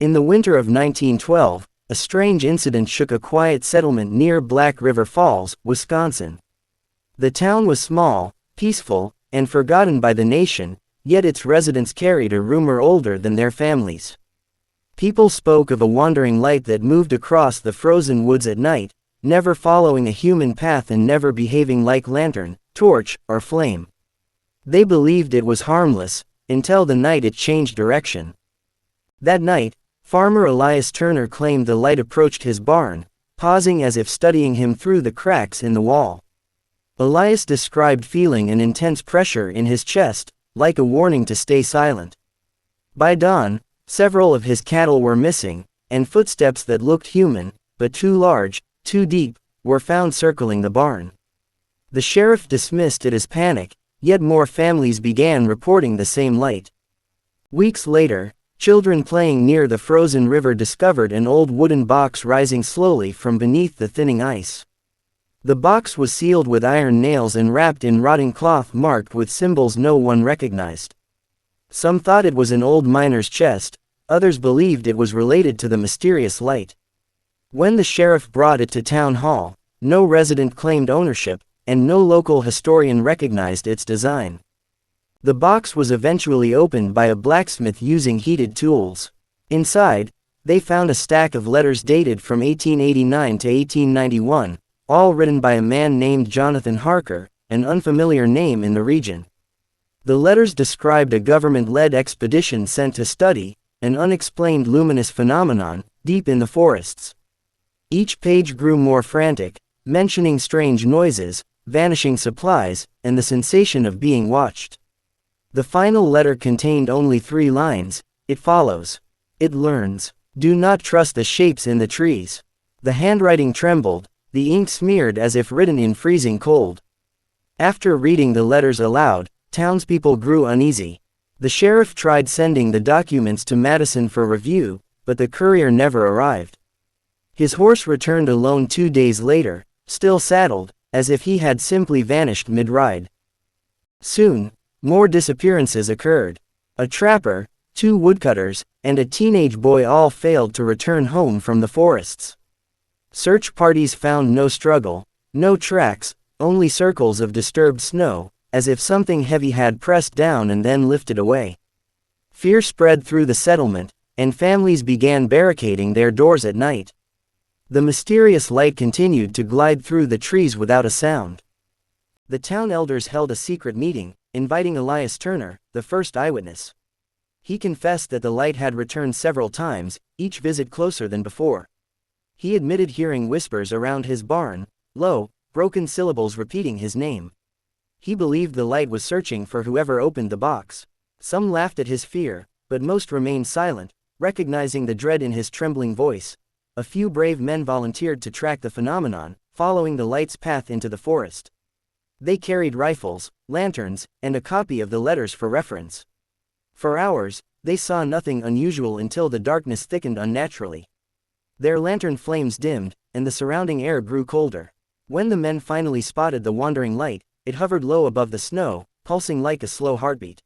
In the winter of 1912, a strange incident shook a quiet settlement near Black River Falls, Wisconsin. The town was small, peaceful, and forgotten by the nation, yet its residents carried a rumor older than their families. People spoke of a wandering light that moved across the frozen woods at night, never following a human path and never behaving like lantern, torch, or flame. They believed it was harmless, until the night it changed direction. That night, Farmer Elias Turner claimed the light approached his barn, pausing as if studying him through the cracks in the wall. Elias described feeling an intense pressure in his chest, like a warning to stay silent. By dawn, several of his cattle were missing, and footsteps that looked human, but too large, too deep, were found circling the barn. The sheriff dismissed it as panic, yet more families began reporting the same light. Weeks later, children playing near the frozen river discovered an old wooden box rising slowly from beneath the thinning ice. The box was sealed with iron nails and wrapped in rotting cloth marked with symbols no one recognized. Some thought it was an old miner's chest, others believed it was related to the mysterious light. When the sheriff brought it to town hall, no resident claimed ownership, and no local historian recognized its design. The box was eventually opened by a blacksmith using heated tools. Inside, they found a stack of letters dated from 1889 to 1891, all written by a man named Jonathan Harker, an unfamiliar name in the region. The letters described a government-led expedition sent to study an unexplained luminous phenomenon deep in the forests. Each page grew more frantic, mentioning strange noises, vanishing supplies, and the sensation of being watched. The final letter contained only 3 lines. It follows. It learns. Do not trust the shapes in the trees. The handwriting trembled, the ink smeared as if written in freezing cold. After reading the letters aloud, townspeople grew uneasy. The sheriff tried sending the documents to Madison for review, but the courier never arrived. His horse returned alone 2 days later, still saddled, as if he had simply vanished mid-ride. Soon, more disappearances occurred. A trapper, 2 woodcutters, and a teenage boy all failed to return home from the forests. Search parties found no struggle, no tracks, only circles of disturbed snow, as if something heavy had pressed down and then lifted away. Fear spread through the settlement, and families began barricading their doors at night. The mysterious light continued to glide through the trees without a sound. The town elders held a secret meeting, inviting Elias Turner, the first eyewitness. He confessed that the light had returned several times, each visit closer than before. He admitted hearing whispers around his barn, low, broken syllables repeating his name. He believed the light was searching for whoever opened the box. Some laughed at his fear, but most remained silent, recognizing the dread in his trembling voice. A few brave men volunteered to track the phenomenon, following the light's path into the forest. They carried rifles, lanterns, and a copy of the letters for reference. For hours, they saw nothing unusual until the darkness thickened unnaturally. Their lantern flames dimmed, and the surrounding air grew colder. When the men finally spotted the wandering light, it hovered low above the snow, pulsing like a slow heartbeat.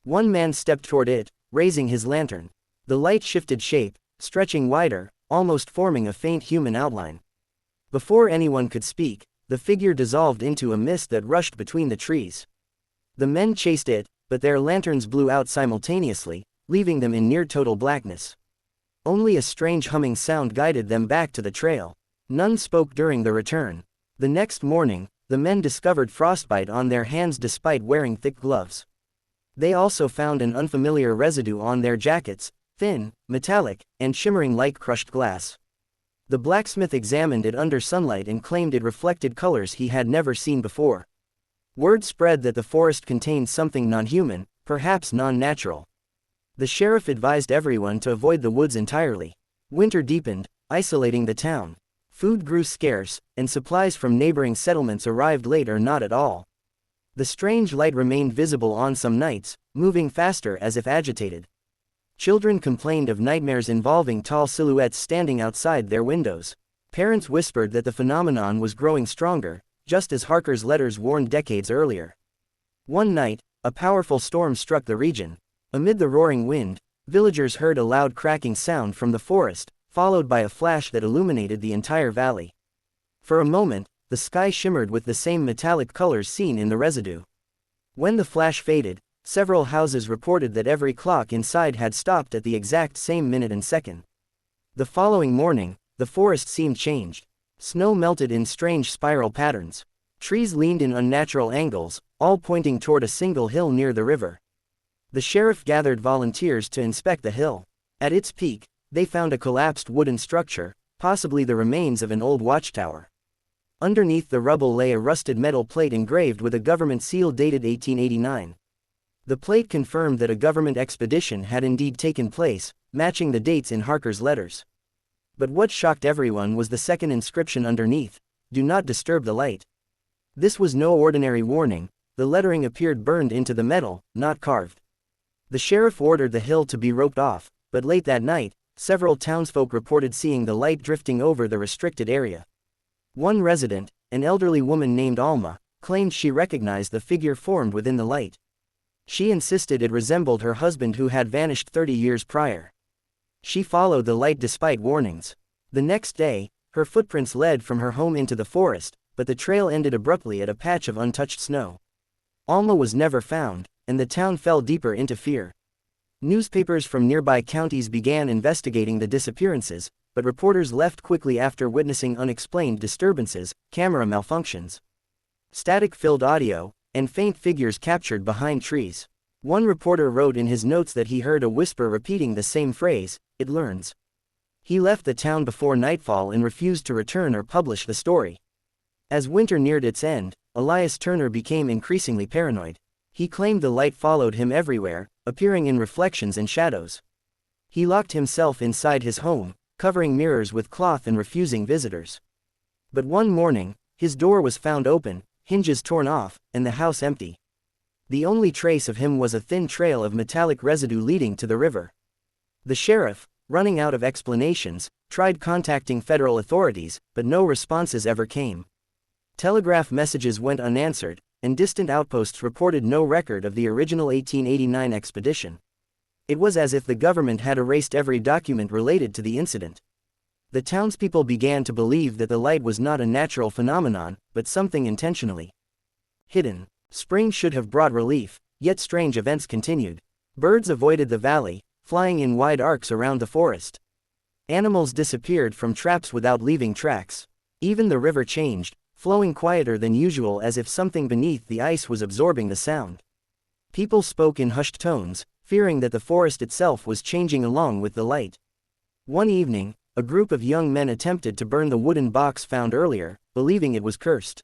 One man stepped toward it, raising his lantern. The light shifted shape, stretching wider, almost forming a faint human outline. Before anyone could speak, the figure dissolved into a mist that rushed between the trees. The men chased it, but their lanterns blew out simultaneously, leaving them in near-total blackness. Only a strange humming sound guided them back to the trail. None spoke during the return. The next morning, the men discovered frostbite on their hands despite wearing thick gloves. They also found an unfamiliar residue on their jackets, thin, metallic, and shimmering like crushed glass. The blacksmith examined it under sunlight and claimed it reflected colors he had never seen before. Word spread that the forest contained something non-human, perhaps non-natural. The sheriff advised everyone to avoid the woods entirely. Winter deepened, isolating the town. Food grew scarce, and supplies from neighboring settlements arrived late or not at all. The strange light remained visible on some nights, moving faster as if agitated. Children complained of nightmares involving tall silhouettes standing outside their windows. Parents whispered that the phenomenon was growing stronger, just as Harker's letters warned decades earlier. One night, a powerful storm struck the region. Amid the roaring wind, Villagers heard a loud cracking sound from the forest, followed by a flash that illuminated the entire valley. For a moment, the sky shimmered with the same metallic colors seen in the residue. When the flash faded, several houses reported that every clock inside had stopped at the exact same minute and second. The following morning, the forest seemed changed. Snow melted in strange spiral patterns. Trees leaned in unnatural angles, all pointing toward a single hill near the river. The sheriff gathered volunteers to inspect the hill. At its peak, they found a collapsed wooden structure, possibly the remains of an old watchtower. Underneath the rubble lay a rusted metal plate engraved with a government seal dated 1889. The plate confirmed that a government expedition had indeed taken place, matching the dates in Harker's letters. But what shocked everyone was the second inscription underneath: "Do not disturb the light." This was no ordinary warning. The lettering appeared burned into the metal, not carved. The sheriff ordered the hill to be roped off, but late that night, several townsfolk reported seeing the light drifting over the restricted area. One resident, an elderly woman named Alma, claimed she recognized the figure formed within the light. She insisted it resembled her husband who had vanished 30 years prior. She followed the light despite warnings. The next day, her footprints led from her home into the forest, but the trail ended abruptly at a patch of untouched snow. Alma was never found, and the town fell deeper into fear. Newspapers from nearby counties began investigating the disappearances, but reporters left quickly after witnessing unexplained disturbances, camera malfunctions, static-filled audio, and faint figures captured behind trees. One reporter wrote in his notes that he heard a whisper repeating the same phrase, "It learns." He left the town before nightfall and refused to return or publish the story. As winter neared its end, Elias Turner became increasingly paranoid. He claimed the light followed him everywhere, appearing in reflections and shadows. He locked himself inside his home, covering mirrors with cloth and refusing visitors. But one morning, his door was found open, hinges torn off, and the house empty. The only trace of him was a thin trail of metallic residue leading to the river. The sheriff, running out of explanations, tried contacting federal authorities, but no responses ever came. Telegraph messages went unanswered, and distant outposts reported no record of the original 1889 expedition. It was as if the government had erased every document related to the incident. The townspeople began to believe that the light was not a natural phenomenon, but something intentionally hidden. Spring should have brought relief, yet strange events continued. Birds avoided the valley, flying in wide arcs around the forest. Animals disappeared from traps without leaving tracks. Even the river changed, flowing quieter than usual as if something beneath the ice was absorbing the sound. People spoke in hushed tones, fearing that the forest itself was changing along with the light. One evening, a group of young men attempted to burn the wooden box found earlier, believing it was cursed.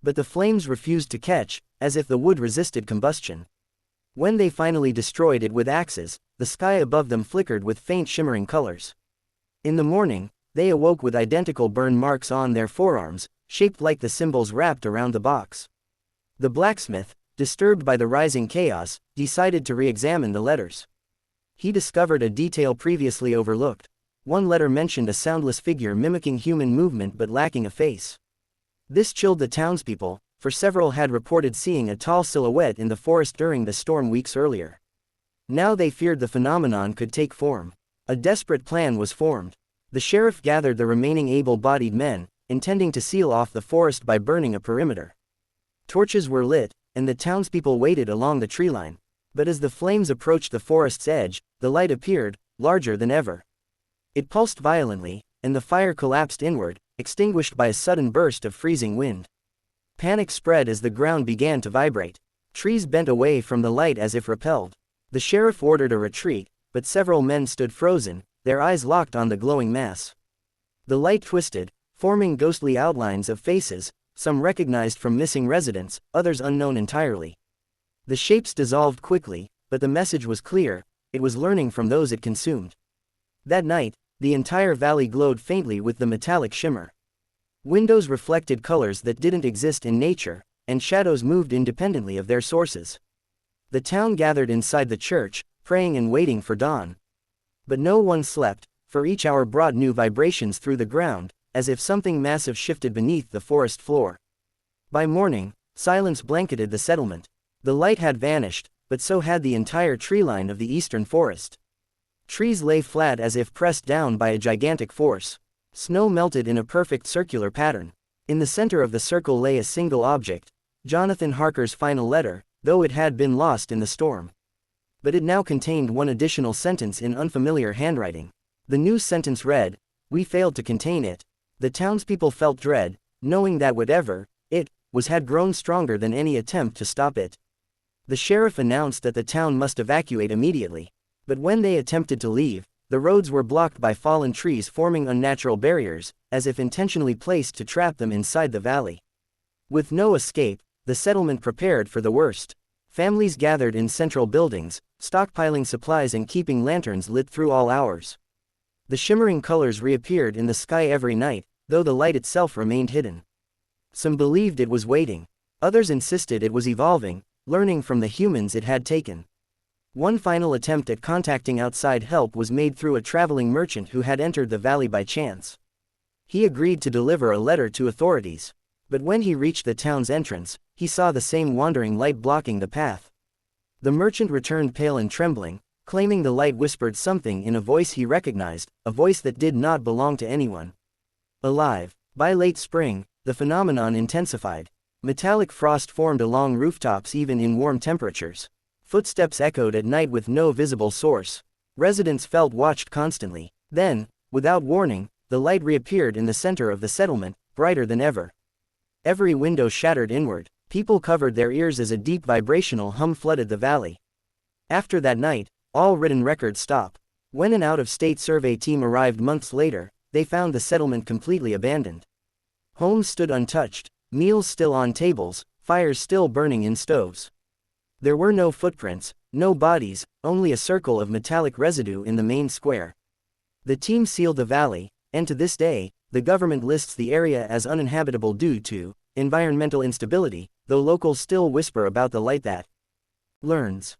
But the flames refused to catch, as if the wood resisted combustion. When they finally destroyed it with axes, the sky above them flickered with faint shimmering colors. In the morning, they awoke with identical burn marks on their forearms, shaped like the symbols wrapped around the box. The blacksmith, disturbed by the rising chaos, decided to re-examine the letters. He discovered a detail previously overlooked. One letter mentioned a soundless figure mimicking human movement but lacking a face. This chilled the townspeople, for several had reported seeing a tall silhouette in the forest during the storm weeks earlier. Now they feared the phenomenon could take form. A desperate plan was formed. The sheriff gathered the remaining able-bodied men, intending to seal off the forest by burning a perimeter. Torches were lit, and the townspeople waited along the treeline. But as the flames approached the forest's edge, the light appeared, larger than ever. It pulsed violently, and the fire collapsed inward, extinguished by a sudden burst of freezing wind. Panic spread as the ground began to vibrate. Trees bent away from the light as if repelled. The sheriff ordered a retreat, but several men stood frozen, their eyes locked on the glowing mass. The light twisted, forming ghostly outlines of faces, some recognized from missing residents, others unknown entirely. The shapes dissolved quickly, but the message was clear: it was learning from those it consumed. That night, the entire valley glowed faintly with the metallic shimmer. Windows reflected colors that didn't exist in nature, and shadows moved independently of their sources. The town gathered inside the church, praying and waiting for dawn. But no one slept, for each hour brought new vibrations through the ground, as if something massive shifted beneath the forest floor. By morning, silence blanketed the settlement. The light had vanished, but so had the entire treeline of the eastern forest. Trees lay flat as if pressed down by a gigantic force. Snow melted in a perfect circular pattern. In the center of the circle lay a single object, Jonathan Harker's final letter, though it had been lost in the storm. But it now contained one additional sentence in unfamiliar handwriting. The new sentence read, "We failed to contain it." The townspeople felt dread, knowing that whatever it was had grown stronger than any attempt to stop it. The sheriff announced that the town must evacuate immediately. But when they attempted to leave, the roads were blocked by fallen trees forming unnatural barriers, as if intentionally placed to trap them inside the valley. With no escape, the settlement prepared for the worst. Families gathered in central buildings, stockpiling supplies and keeping lanterns lit through all hours. The shimmering colors reappeared in the sky every night, though the light itself remained hidden. Some believed it was waiting. Others insisted it was evolving, learning from the humans it had taken. One final attempt at contacting outside help was made through a traveling merchant who had entered the valley by chance. He agreed to deliver a letter to authorities. But when he reached the town's entrance, he saw the same wandering light blocking the path. The merchant returned pale and trembling, claiming the light whispered something in a voice he recognized, a voice that did not belong to anyone. Alive. By late spring, the phenomenon intensified. Metallic frost formed along rooftops even in warm temperatures. Footsteps echoed at night with no visible source. Residents felt watched constantly. Then, without warning, the light reappeared in the center of the settlement, brighter than ever. Every window shattered inward. People covered their ears as a deep vibrational hum flooded the valley. After that night, all written records stopped. When an out-of-state survey team arrived months later, they found the settlement completely abandoned. Homes stood untouched, meals still on tables, fires still burning in stoves. There were no footprints, no bodies, only a circle of metallic residue in the main square. The team sealed the valley, and to this day, the government lists the area as uninhabitable due to environmental instability, though locals still whisper about the light that learns.